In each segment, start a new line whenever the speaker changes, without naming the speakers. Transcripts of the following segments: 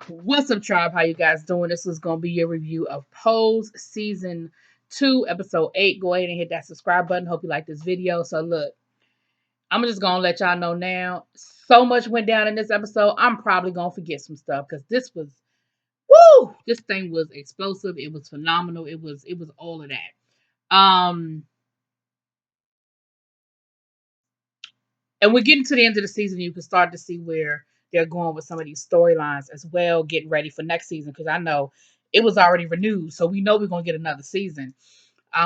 What's up, tribe? How you guys doing? This is gonna be your review of Pose Season 2, Episode 8. Go ahead and hit that subscribe button. Hope you like this video. So look, I'm just gonna let y'all know now. So much went down in this episode. I'm probably gonna forget some stuff because this was this thing was explosive. It was phenomenal. It was all of that. And we're getting to the end of the season. You can start to see where they're going with some of these storylines as well, getting ready for next season. Because I know it was already renewed, so we know we're gonna get another season,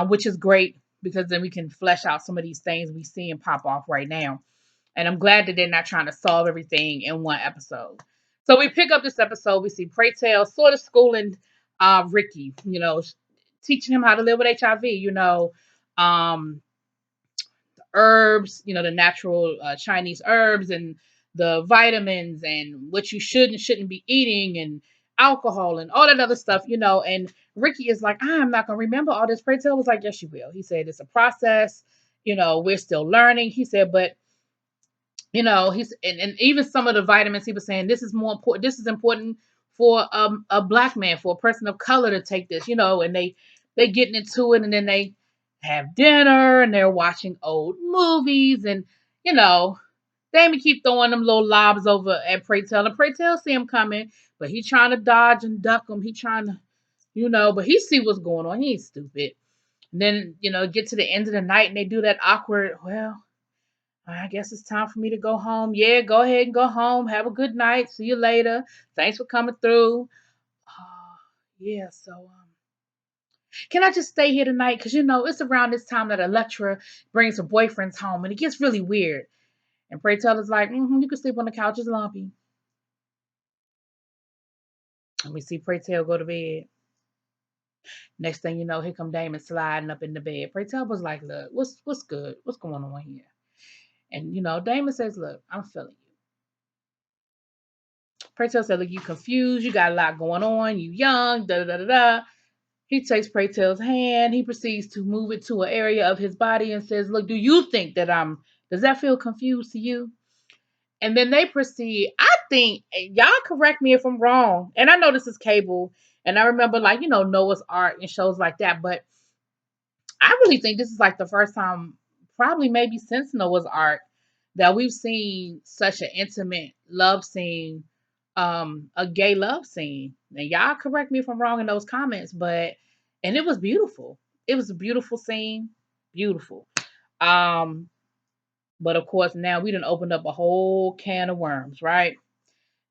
which is great because then we can flesh out some of these things we see and pop off right now. And I'm glad that they're not trying to solve everything in one episode. So we pick up this episode. We see Pray Tell sort of schooling Ricky, teaching him how to live with HIV. Um, herbs, the natural Chinese herbs and the vitamins and what you should and shouldn't be eating and alcohol and all that other stuff. And Ricky is like, I'm not going to remember all this. Pray Tell was like, yes, you will. He said, it's a process. We're still learning. He said, but he's and even some of the vitamins he was saying, this is more important. This is important for a black man, for a person of color to take this, and they getting into it, and then they have dinner and they're watching old movies, and you know, Damon keep throwing them little lobs over at Pray Tell, and Pray Tell see him coming, but he trying to dodge and duck them. He trying to, but he see what's going on. He ain't stupid. And then, get to the end of the night and they do that awkward, well, I guess it's time for me to go home. Yeah, go ahead and go home. Have a good night. See you later. Thanks for coming through. Uh, yeah, so can I just stay here tonight? Because it's around this time that Electra brings her boyfriends home and it gets really weird. And Pray Tell is like, you can sleep on the couch, it's lumpy. And we see Pray Tell go to bed. Next thing you know, here come Damon sliding up in the bed. Pray Tell was like, look, what's good? What's going on here? And Damon says, look, I'm feeling you. Pray Tell said, look, you confused, you got a lot going on, you young, da da da da. He takes Pray Tell's hand, he proceeds to move it to an area of his body and says, look, do you think that does that feel confused to you? And then they proceed, I think, y'all correct me if I'm wrong, and I know this is cable, and I remember Noah's Ark and shows like that, but I really think this is like the first time, probably maybe since Noah's Ark, that we've seen such an intimate love scene, a gay love scene. And y'all correct me if I'm wrong in those comments, and it was beautiful. It was a beautiful scene, beautiful. Um, but of course now we done opened up a whole can of worms, right?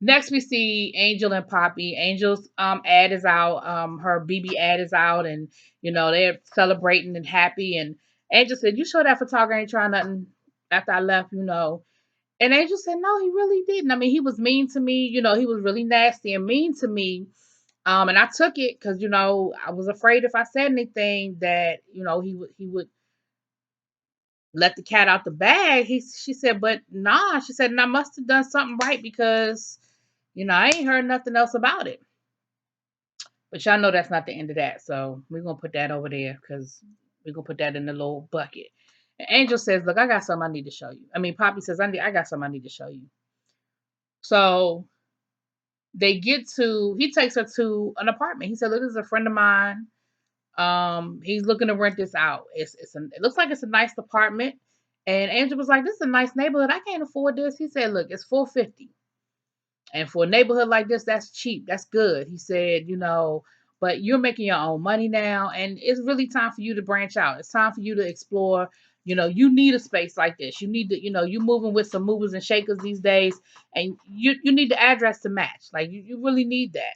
Next, we see Angel and Poppy. Angel's ad is out. Her BB ad is out, and they're celebrating and happy. And Angel said, "You sure that photographer ain't trying nothing after I left?" And Angel said, "No, he really didn't. I mean, he was mean to me. He was really nasty and mean to me. And I took it because I was afraid if I said anything that he would let the cat out the bag." She said, "But nah," she said, "and I must have done something right because." I ain't heard nothing else about it. But y'all know that's not the end of that. So we're going to put that over there because we're going to put that in the little bucket. And Angel says, look, I got something I need to show you. I mean, Poppy says, I got something I need to show you. So he takes her to an apartment. He said, look, this is a friend of mine. He's looking to rent this out. It looks like it's a nice apartment. And Angel was like, this is a nice neighborhood. I can't afford this. He said, look, it's $450. And for a neighborhood like this, that's cheap. That's good. He said, but you're making your own money now. And it's really time for you to branch out. It's time for you to explore. You need a space like this. You need to, you're moving with some movers and shakers these days. And you need the address to match. Like, you really need that.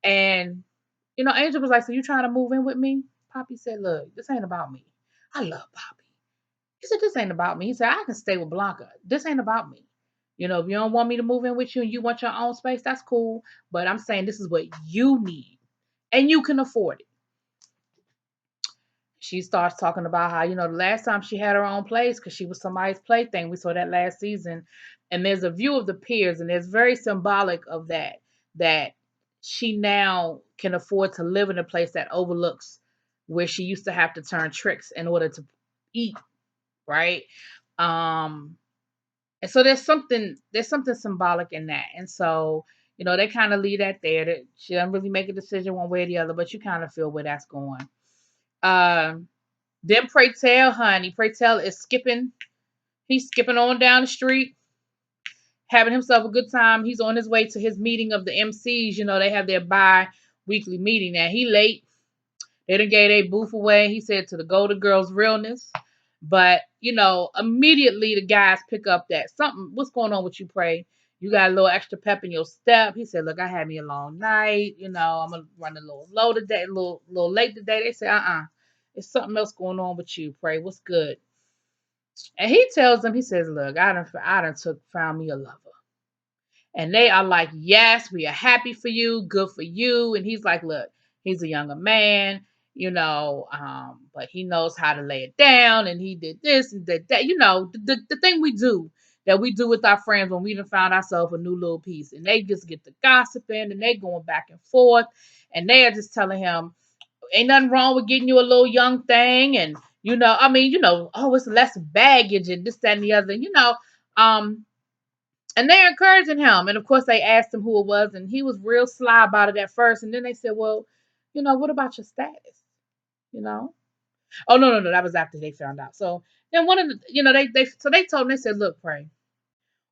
And, Angel was like, so you trying to move in with me? Poppy said, look, this ain't about me. I love Poppy. He said, this ain't about me. He said, I can stay with Blanca. This ain't about me. If you don't want me to move in with you and you want your own space, that's cool. But I'm saying this is what you need and you can afford it. She starts talking about how, the last time she had her own place because she was somebody's plaything. We saw that last season. And there's a view of the piers, and it's very symbolic of that she now can afford to live in a place that overlooks where she used to have to turn tricks in order to eat, right? And so there's something symbolic in that. And so, They kind of leave that there. That she doesn't really make a decision one way or the other, but you kind of feel where that's going. Um, then Pray Tell, honey. Pray Tell is skipping. He's skipping on down the street, having himself a good time. He's on his way to his meeting of the MCs. They have their bi-weekly meeting. Now, he late. They done gave their booth away. He said to the Golden Girls realness. But, immediately the guys pick up that something, what's going on with you, Pray? You got a little extra pep in your step. He said, look, I had me a long night. I'm going to run a little low today, a little late today. They say, it's something else going on with you, Pray. What's good? And he tells them, he says, look, I done found me a lover. And they are like, yes, we are happy for you, good for you. And he's like, look, he's a younger man, but he knows how to lay it down. And he did this and did that, the thing that we do with our friends when we done found ourselves a new little piece. And they just get the gossiping and they going back and forth. And they are just telling him, ain't nothing wrong with getting you a little young thing. And, oh, it's less baggage and this, that, and the other, um, and they're encouraging him. And of course, they asked him who it was, and he was real sly about it at first. And then they said, well, what about your status? You know? Oh, no, no, no. That was after they found out. So then one of the, they told him, they said, look, Pray,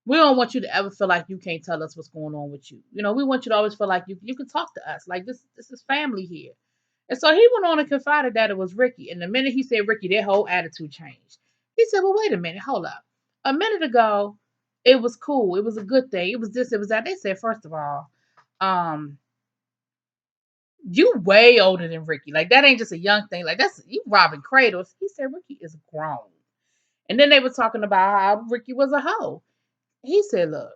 we don't want you to ever feel like you can't tell us what's going on with you. We want you to always feel like you can talk to us. Like this is family here. And so he went on and confided that it was Ricky. And the minute he said Ricky, their whole attitude changed. He said, well, wait a minute, hold up. A minute ago, it was cool. It was a good thing. It was this, it was that. They said, first of all, um, you way older than Ricky. Like that ain't just a young thing. Like that's you robbing cradles. He said Ricky is grown. And then they were talking about how Ricky was a hoe. He said, look,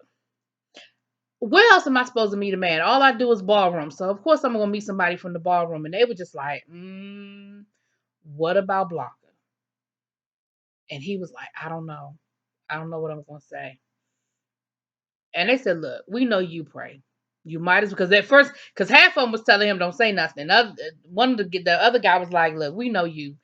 where else am I supposed to meet a man? All I do is ballroom. So of course I'm gonna meet somebody from the ballroom. And they were just like, what about Blanca? And he was like, I don't know. I don't know what I'm gonna say. And they said, look, we know you Pray. You might as because at first, because half of them was telling him don't say nothing. One of the other guy was like, look, we know you.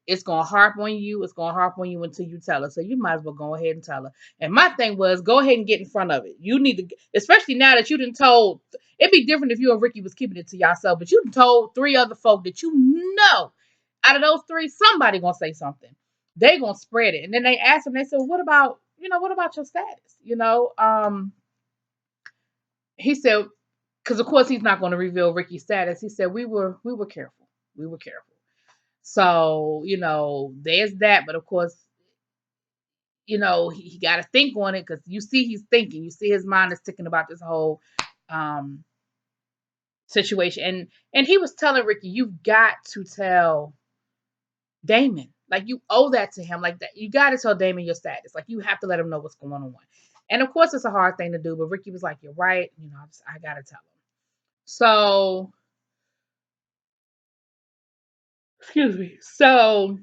It's gonna harp on you. It's gonna harp on you until you tell her. So you might as well go ahead and tell her. And my thing was, go ahead and get in front of it. You need to, especially now that you done told. It'd be different if you and Ricky was keeping it to yourself, but you done told 3 other folk that out of those 3, somebody gonna say something. They gonna spread it. And then they asked him. They said, what about your status? He said, because of course he's not going to reveal Ricky's status. He said we were careful. We were careful. So, there's that. But of course, he got to think on it because you see he's thinking. You see his mind is thinking about this whole um situation. And he was telling Ricky, you've got to tell Damon. Like you owe that to him. Like that, you got to tell Damon your status. Like you have to let him know what's going on. And of course, it's a hard thing to do. But Ricky was like, "You're right. I got to tell him." So, excuse me. So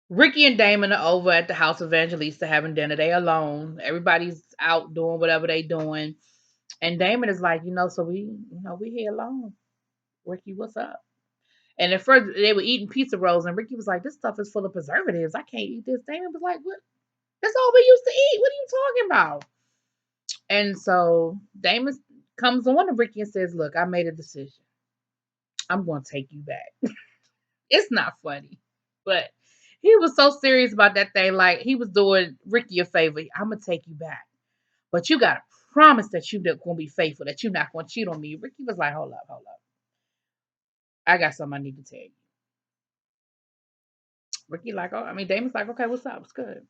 Ricky and Damon are over at the house of Evangelista having dinner. They alone. Everybody's out doing whatever they doing. And Damon is like, so we here alone. Ricky, what's up? And at first they were eating pizza rolls, and Ricky was like, this stuff is full of preservatives. I can't eat this. Damon was like, what? That's all we used to eat. What are you talking about? And so Damon comes on to Ricky and says, look, I made a decision. I'm going to take you back. It's not funny, but he was so serious about that thing. Like he was doing Ricky a favor. I'm going to take you back. But you got to promise that you're going to be faithful, that you're not going to cheat on me. Ricky was like, hold up, hold up. I got something I need to tell you. Ricky like, Damon's like, okay, what's up? What's good?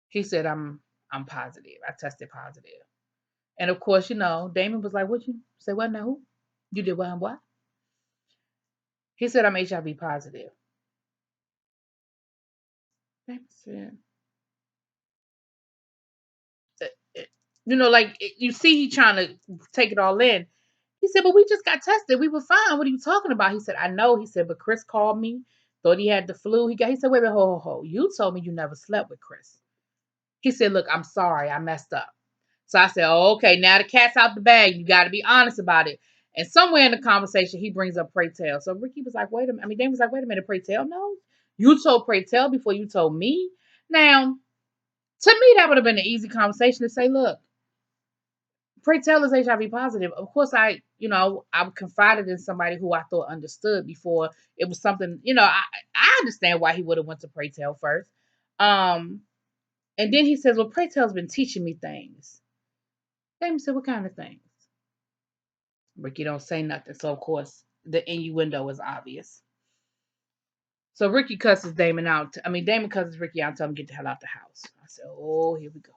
He said, I'm positive. I tested positive. And of course, Damon was like, what you say? What now? Who? You did what and what? He said, I'm HIV positive. Damon said, you see, he trying to take it all in. He said, but we just got tested. We were fine. What are you talking about? He said, I know. He said, but Chris called me, thought he had the flu. He said, wait a minute, ho. You told me you never slept with Chris. He said, look, I'm sorry. I messed up. So I said, oh, okay, now the cat's out the bag. You got to be honest about it. And somewhere in the conversation, he brings up Pray Tell. So Ricky was like, wait a minute. Damon was like, wait a minute, Pray Tell? No. You told Pray Tell before you told me. Now, To me, that would have been an easy conversation to say, look, pray tell is HIV positive. Of course, I confided in somebody who I thought understood before it was something, I understand why he would have went to pray tell first. Um, and then he says, well, pray tell's been teaching me things. Damon said, what kind of things? Ricky don't say nothing. So of course the innuendo is obvious. So Ricky cusses Damon out. Damon cusses Ricky out and tells him get the hell out the house. I said, oh, here we go.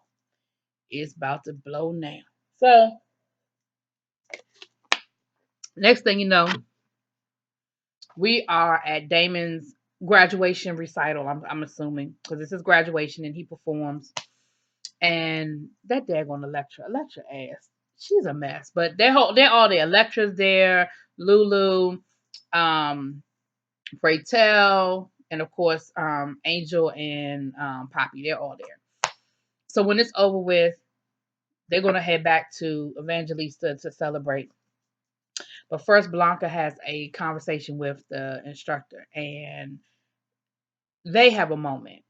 It's about to blow now. So next thing you know, we are at Damon's graduation recital. I'm assuming because this is graduation and he performs. And that daggone Electra ass, she's a mess. But they're all there. Electra's there, Lulu, um, Pray Tell, and of course, Angel and Poppy. They're all there. So when it's over with, they're gonna head back to Evangelista to celebrate. But first, Blanca has a conversation with the instructor, and they have a moment.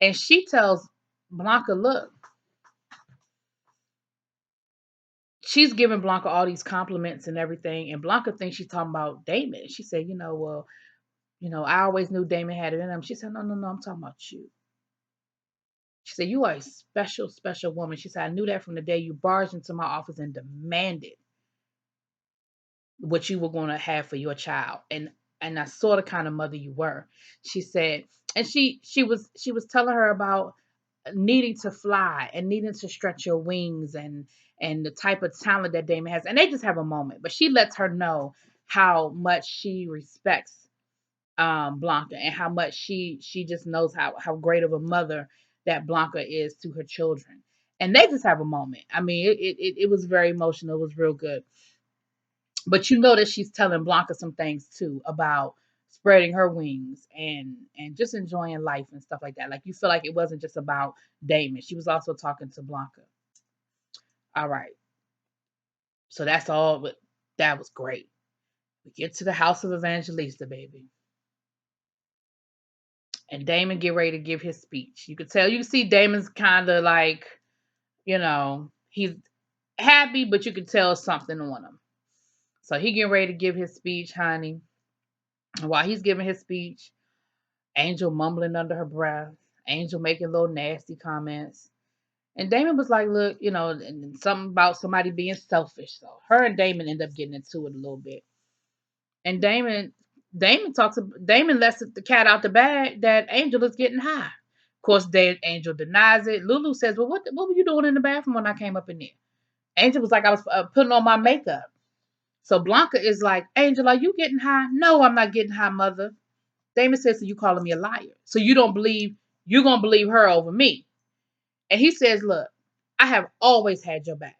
And she tells Blanca, look, she's giving Blanca all these compliments and everything, and Blanca thinks she's talking about Damon. She said, well, I always knew Damon had it in him. She said, no, I'm talking about you. She said, you are a special, special woman. She said, I knew that from the day you barged into my office and demanded what you were going to have for your child. And I saw the kind of mother you were. She said, and she was telling her about needing to fly and needing to stretch your wings and the type of talent that Damon has. And they just have a moment, but she lets her know how much she respects Blanca and how much she just knows how great of a mother that Blanca is to her children. And they just have a moment. It was very emotional. It was real good. But you know that she's telling Blanca some things too about spreading her wings and just enjoying life and stuff like that. Like you feel like it wasn't just about Damon. She was also talking to Blanca. All right. So that's all, but that was great. We get to the house of Evangelista, baby. And Damon get ready to give his speech. You can see Damon's kind of like, he's happy, but you can tell something on him. So he getting ready to give his speech, honey. And while he's giving his speech, Angel mumbling under her breath, Angel making little nasty comments. And Damon was like, look, and something about somebody being selfish. So her and Damon end up getting into it a little bit. And Damon lets the cat out the bag that Angel is getting high. Of course, Angel denies it. Lulu says, well, what were you doing in the bathroom when I came up in there? Angel was like, I was putting on my makeup. So Blanca is like, Angel, are you getting high? No, I'm not getting high, mother. Damon says, so you calling me a liar. So you're going to believe her over me. And he says, look, I have always had your back.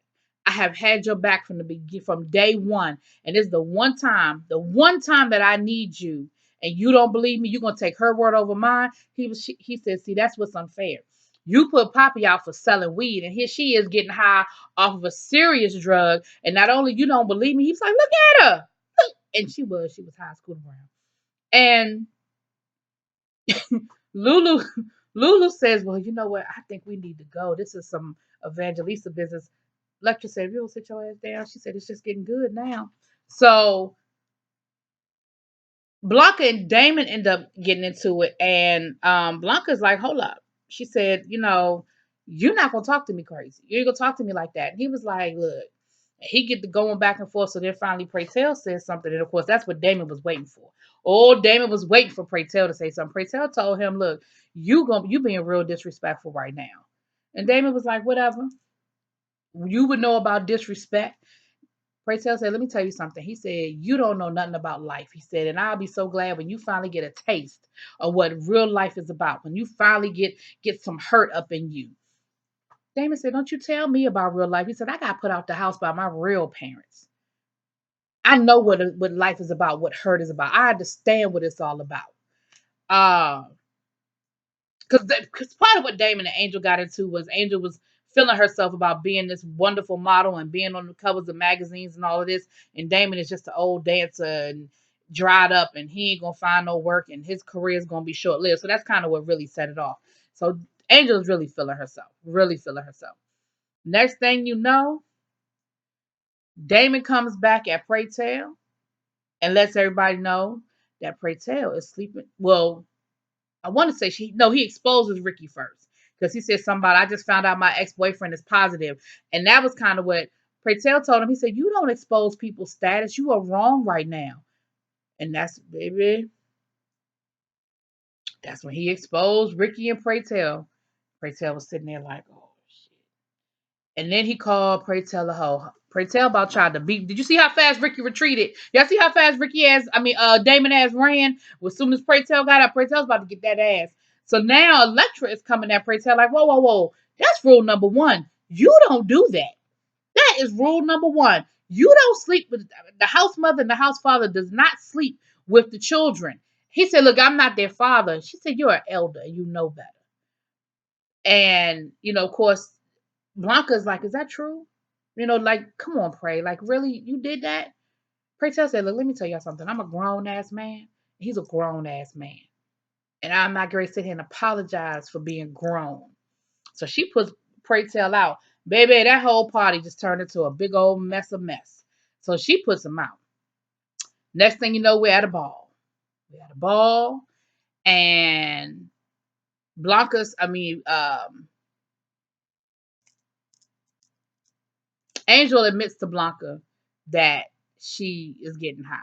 I have had your back from day one. And it's the one time that I need you and you don't believe me, you're going to take her word over mine. He said, see, that's what's unfair. You put Poppy out for selling weed, and here she is getting high off of a serious drug. And not only you don't believe me, he's like, look at her. And she was high school around. And Lulu Lulu says, well, you know what? I think we need to go. This is some Evangelista business. Lecture said, if you don't sit your ass down, she said, it's just getting good now. So Blanca and Damon end up getting into it. And Blanca's like, hold up. She said, you're not going to talk to me crazy. You ain't going to talk to me like that. And he was like, look, he get to going back and forth. So then finally Praytel says something. And of course, that's what Damon was waiting for. Oh, Damon was waiting for Praytel to say something. Praytel told him, look, you being real disrespectful right now. And Damon was like, whatever. You would know about disrespect. Praytel said, let me tell you something. He said, you don't know nothing about life. He said, and I'll be so glad when you finally get a taste of what real life is about. When you finally get some hurt up in you. Damon said, don't you tell me about real life. He said, I got put out the house by my real parents. I know what life is about, what hurt is about. I understand what it's all about. Because part of what Damon and Angel got into was Angel was feeling herself about being this wonderful model and being on the covers of magazines and all of this. And Damon is just an old dancer and dried up and he ain't going to find no work and his career is going to be short lived. So that's kind of what really set it off. So Angel's really feeling herself. Really feeling herself. Next thing you know, Damon comes back at Pray Tell and lets everybody know that Pray Tell is sleeping. Well, I want to say he exposes Ricky first because he said something about, I just found out my ex-boyfriend is positive. And that was kind of what Pray Tell told him. He said, you don't expose people's status. You are wrong right now. And that's when he exposed Ricky and Pray Tell. Pray Tell was sitting there like, oh shit. And then he called Pray Tell a hoe. Pray Tell about tried to beat. Did you see how fast Ricky retreated? Y'all see how fast Damon ass ran? As soon as Pray Tell got up, Pray Tell's about to get that ass. So now Electra is coming at Pray Tell like, whoa, whoa, whoa. That's rule number one. You don't do that. That is rule number one. You don't sleep with the house mother and the house father does not sleep with the children. He said, look, I'm not their father. She said, you're an elder. You know better. And, of course, Blanca's like, is that true? Like, come on, Pray. Like, really? You did that? Pray Tell said, look, let me tell y'all something. I'm a grown ass man. He's a grown ass man. And I'm not going to sit here and apologize for being grown. So she puts Pray Tell out. Baby, that whole party just turned into a big old mess. So she puts him out. Next thing you know, we're at a ball. And Angel admits to Blanca that she is getting high.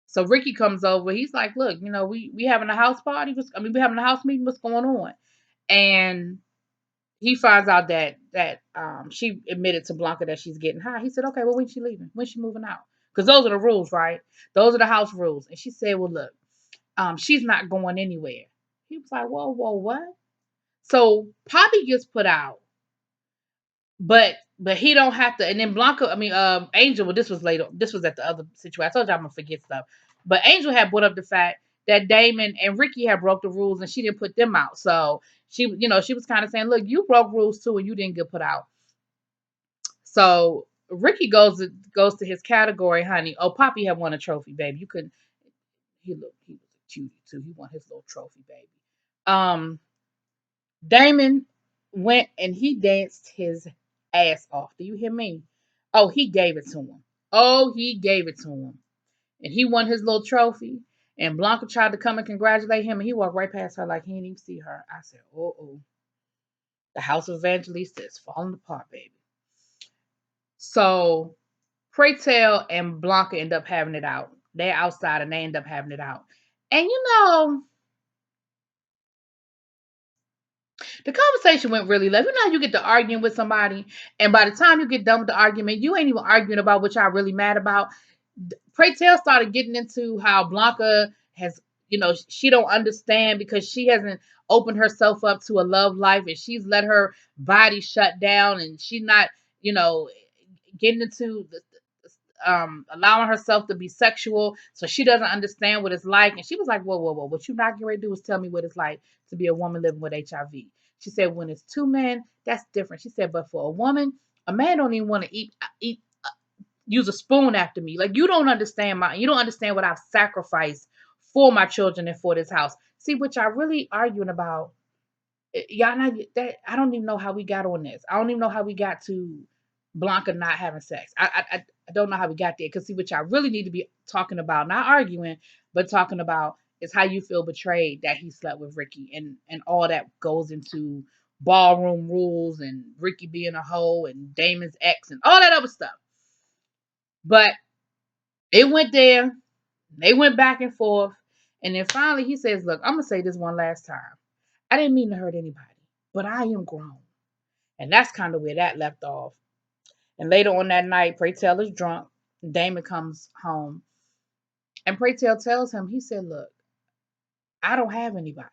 So Ricky comes over. He's like, look, we having a house party. We having a house meeting. What's going on? And he finds out that she admitted to Blanca that she's getting high. He said, okay, well, when's she leaving? When's she moving out? Because those are the rules, right? Those are the house rules. And she said, well, look, she's not going anywhere. He was like, whoa, what? So Poppy gets put out. But he don't have to. And then Angel, well, this was later. This was at the other situation. I told you I'm going to forget stuff. But Angel had brought up the fact that Damon and Ricky had broke the rules and she didn't put them out. So she was kind of saying, look, you broke rules too and you didn't get put out. So Ricky goes to his category, honey. Oh, Poppy had won a trophy, baby. You couldn't. He was a cutie too. He won his little trophy, baby. Damon went and he danced his ass off. Do you hear me? Oh, he gave it to him. And he won his little trophy. And Blanca tried to come and congratulate him, and he walked right past her like he didn't even see her. I said, oh. The house of Evangelista is falling apart, baby. So Pray Tell and Blanca end up having it out. They're outside and they end up having it out. And the conversation went really left. You get to arguing with somebody, and by the time you get done with the argument, you ain't even arguing about what y'all really mad about. Pray Tell started getting into how Blanca has, she don't understand because she hasn't opened herself up to a love life and she's let her body shut down and she's not, getting into allowing herself to be sexual, so she doesn't understand what it's like. And she was like, whoa, what you not getting ready to do is tell me what it's like to be a woman living with HIV. She said, when it's two men, that's different. She said, but for a woman, a man don't even want to eat use a spoon after me. Like, you don't understand what I've sacrificed for my children and for this house. See, what y'all really arguing about, y'all not that. I don't even know how we got on this. I don't even know how we got to Blanca not having sex. I don't know how we got there. Because see, what y'all really need to be talking about, not arguing, but talking about is how you feel betrayed that he slept with Ricky and all that goes into ballroom rules and Ricky being a hoe and Damon's ex and all that other stuff. But it went there. They went back and forth. And then finally he says, look, I'm going to say this one last time. I didn't mean to hurt anybody, but I am grown. And that's kind of where that left off. And later on that night, Pray Tell is drunk. Damon comes home. And Pray Tell tells him, he said, look, I don't have anybody.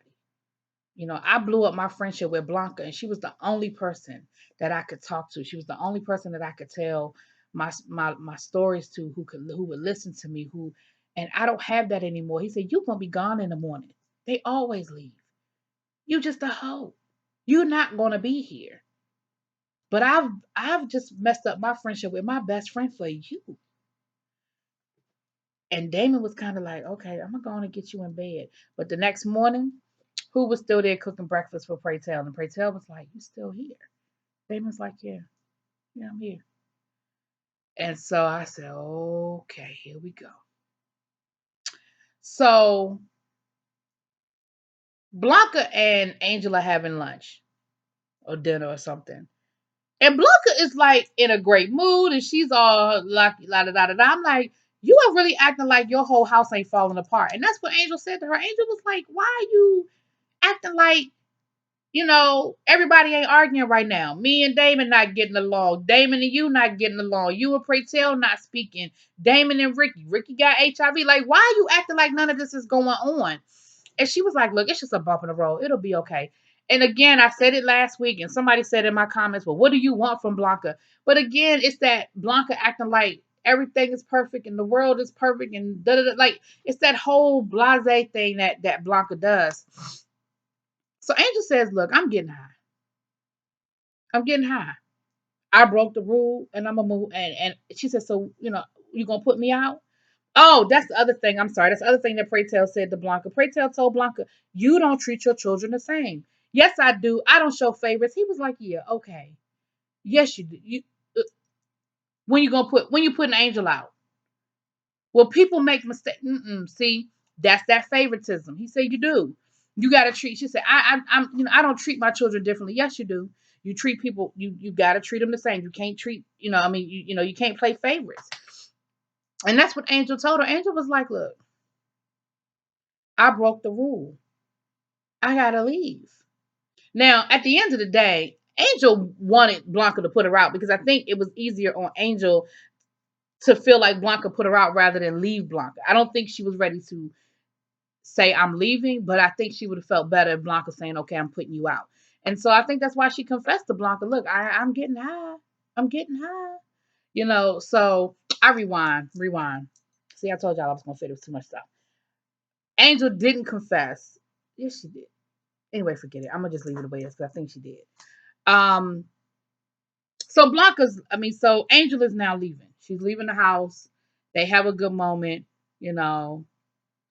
I blew up my friendship with Blanca, and she was the only person that I could talk to. She was the only person that I could tell my stories to, who would listen to me, and I don't have that anymore. He said, you're gonna be gone in the morning. They always leave. You just a hoe. You're not gonna be here. But I've just messed up my friendship with my best friend for you. And Damon was kind of like, okay, I'm gonna go on and get you in bed. But the next morning, who was still there cooking breakfast for Pray Tell. And Pray Tell was like, "You still here?" Damon's like, "Yeah, yeah, I'm here." And so I said, "Okay, here we go." So Blanca and Angela having lunch or dinner or something. And Blanca is like in a great mood and she's all lucky, la da da da da. I'm like, you are really acting like your whole house ain't falling apart. And that's what Angel said to her. Angel was like, why are you acting like, everybody ain't arguing right now. Me and Damon not getting along. Damon and you not getting along. You and Pray Tell not speaking. Damon and Ricky. Ricky got HIV. Like, why are you acting like none of this is going on? And she was like, look, it's just a bump in the road. It'll be okay. And again, I said it last week, and somebody said in my comments, well, what do you want from Blanca? But again, it's that Blanca acting like everything is perfect and the world is perfect and da da da. Like, it's that whole blase thing that Blanca does. So Angel says, look, I'm getting high. I'm getting high. I broke the rule and I'm gonna move. And she said, so, you gonna put me out? Oh, that's the other thing. I'm sorry. That's the other thing that Pray Tell said to Blanca. Pray Tell told Blanca, you don't treat your children the same. Yes, I do. I don't show favorites. He was like, yeah, okay. Yes, you do. Uh, when you put an angel out? Well, people make mistakes. See, that's that favoritism. He said you do. You got to treat. She said, I don't treat my children differently. Yes, you do. You treat people. You got to treat them the same. You can't treat. You can't play favorites. And that's what Angel told her. Angel was like, look, I broke the rule. I gotta leave. Now, at the end of the day, Angel wanted Blanca to put her out because I think it was easier on Angel to feel like Blanca put her out rather than leave Blanca. I don't think she was ready to say I'm leaving, but I think she would have felt better if Blanca saying, okay, I'm putting you out. And so I think that's why she confessed to Blanca, look, I'm getting high. I'm getting high. So I rewind. See, I told y'all I was gonna fit with too much stuff. Angel didn't confess. Yes, she did. Anyway, forget it. I'm gonna just leave it the way it is because I think she did. Um, so Angel is now leaving. She's leaving the house. They have a good moment, you know.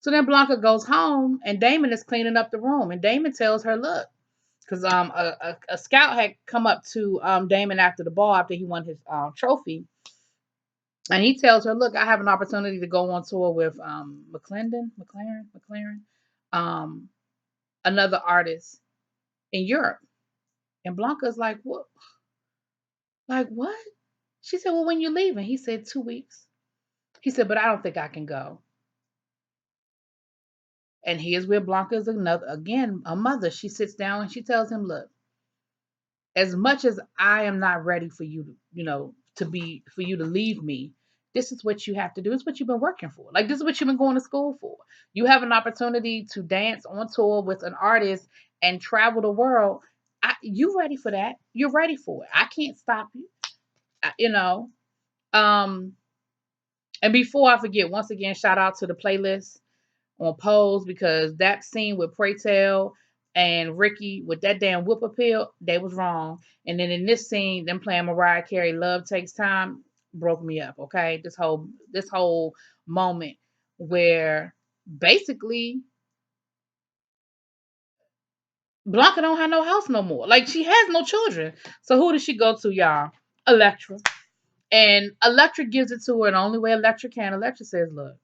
So then Blanca goes home and Damon is cleaning up the room. And Damon tells her, look, because a scout had come up to Damon after the ball, after he won his trophy. And he tells her, look, I have an opportunity to go on tour with McLaren, um, another artist in Europe. And Blanca's like, what? Like, what? She said, well, when you leaving? He said, 2 weeks. He said, but I don't think I can go. And here's where Blanca is again, a mother. She sits down and she tells him, look, as much as I am not ready for you for you to leave me, this is what you have to do. It's what you've been working for. Like, this is what you've been going to school for. You have an opportunity to dance on tour with an artist and travel the world. You ready for that? You're ready for it. I can't stop you. I, you know. Um, And before I forget, once again, shout out to the playlist on Pose because that scene with Pray Tell and Ricky with that damn whip appeal, they was wrong. And then in this scene, them playing Mariah Carey, "Love Takes Time," broke me up. Okay, this whole moment where basically Blanca don't have no house no more. Like, she has no children. So who does she go to, y'all? Electra. And Electra gives it to her, and the only way Electra can. Electra says, look,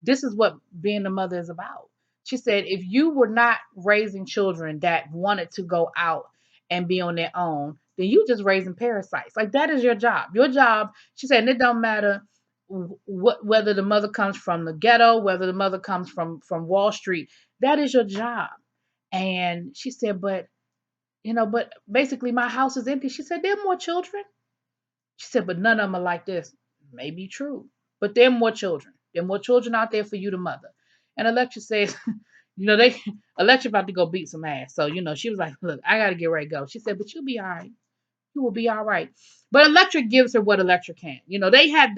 this is what being a mother is about. She said, if you were not raising children that wanted to go out and be on their own, then you just raising parasites. Like, that is your job. Your job, she said, and it don't matter whether the mother comes from the ghetto, whether the mother comes from Wall Street. That is your job. And she said, but basically my house is empty. She said, there are more children. She said, but none of them are like this. Maybe true. But there are more children. There are more children out there for you to mother. And Electra says, they Electra about to go beat some ass. So, she was like, look, I gotta get ready to go. She said, but you'll be all right. You will be all right. But Electra gives her what Electra can. They had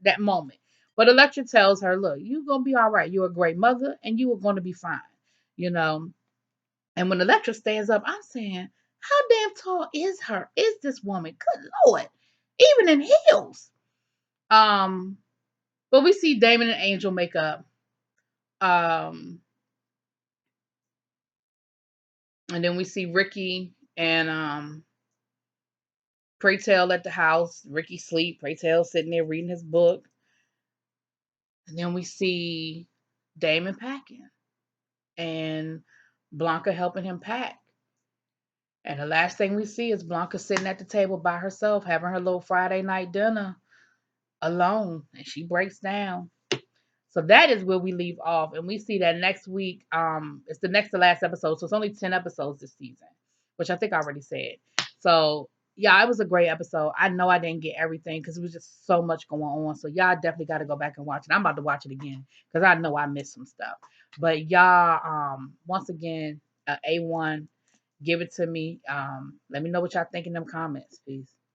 that moment. But Electra tells her, look, you're gonna be all right. You're a great mother and you are gonna be fine. You know. And when Electra stands up, I'm saying, how damn tall is this woman? Good Lord. Even in heels. Um, but we see Damon and Angel make up. Um, And then we see Ricky and Pray Tell at the house. Ricky sleep. Pray Tell sitting there reading his book. And then we see Damon packing and Blanca helping him pack. And the last thing we see is Blanca sitting at the table by herself, having her little Friday night dinner alone. And she breaks down. So that is where we leave off. And we see that next week, it's the next to last episode. So it's only 10 episodes this season, which I think I already said. So yeah, it was a great episode. I know I didn't get everything because it was just so much going on. So y'all definitely got to go back and watch it. I'm about to watch it again because I know I missed some stuff. But y'all, once again, A1, give it to me. Let me know what y'all think in them comments. Peace.